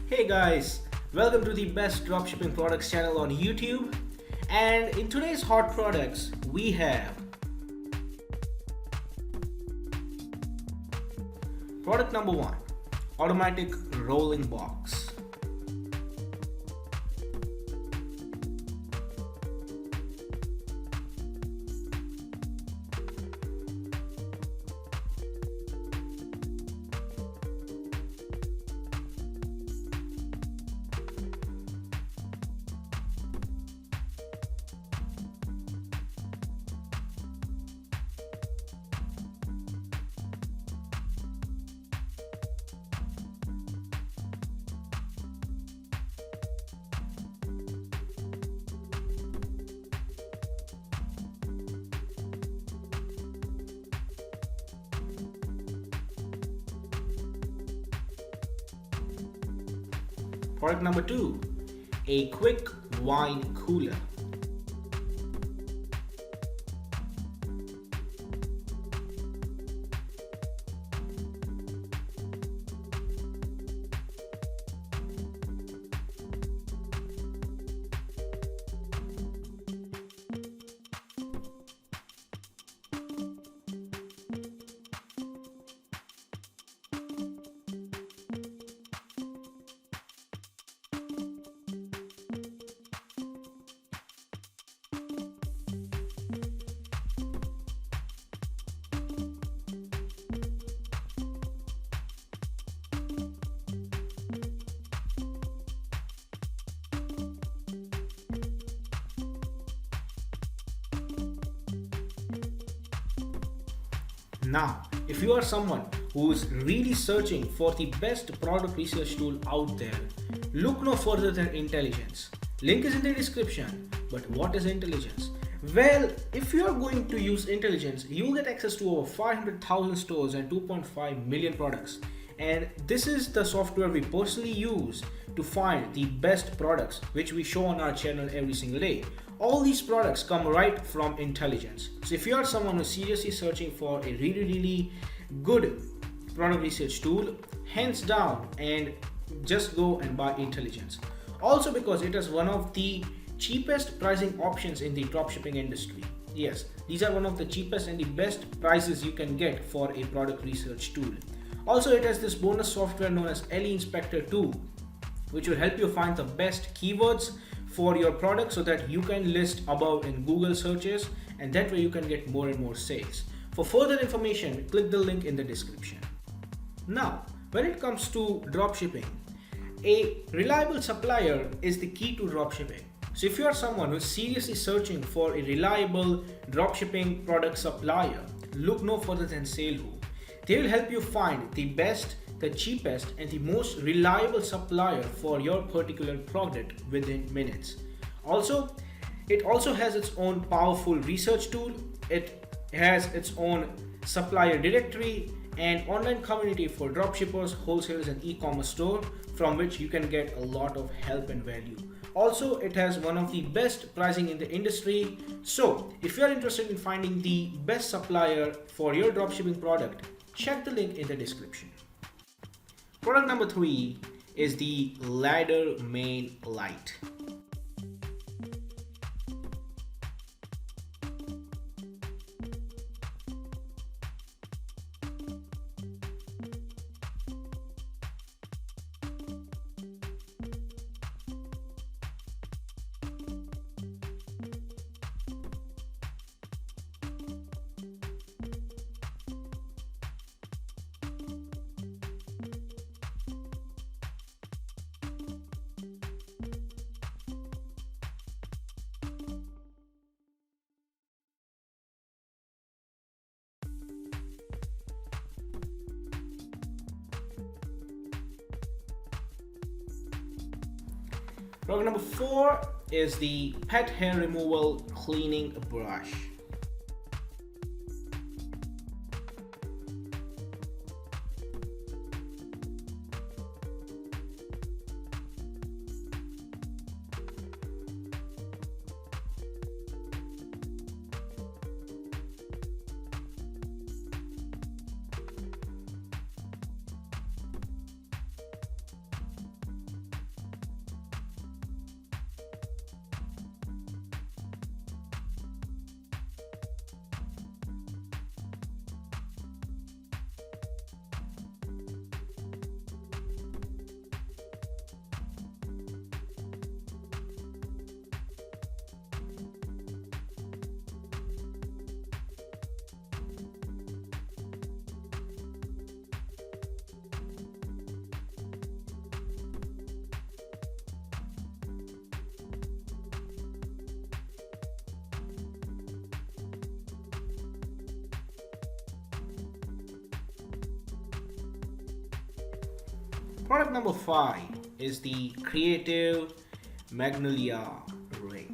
Hey guys, welcome to the best dropshipping products channel on YouTube. And in today's hot products, we have product number one, automatic rolling box. Product number two, a quick wine cooler. Now, if you are someone who's really searching for the best product research tool out there, look no further than Intelligence. Link is in the description. But what is Intelligence? Well, if you are going to use Intelligence, you'll get access to over 500,000 stores and 2.5 million products. And this is the software we personally use to find the best products which we show on our channel every single day. All these products come right from Intelligence. So if you are someone who's seriously searching for a really good product research tool, hands down, and just go and buy Intelligence. Also because it is one of the cheapest pricing options in the dropshipping industry. Yes, these are one of the cheapest and the best prices you can get for a product research tool. Also, it has this bonus software known as LE Inspector 2, which will help you find the best keywords for your product so that you can list above in Google searches, and that way you can get more and more sales. For further information, click the link in the description. Now, when it comes to dropshipping, a reliable supplier is the key to dropshipping. So if you are someone who is seriously searching for a reliable dropshipping product supplier, look no further than SaleWho. They will help you find the best, the cheapest, and the most reliable supplier for your particular product within minutes. Also, it also has its own powerful research tool. It has its own supplier directory and online community for dropshippers, wholesalers, and e-commerce store from which you can get a lot of help and value. Also, it has one of the best pricing in the industry. So if you are interested in finding the best supplier for your dropshipping product, check the link in the description. Product number three is the ladder main light. Product number four is the pet hair removal cleaning brush. Product number 5 is the Creative Magnolia Ring.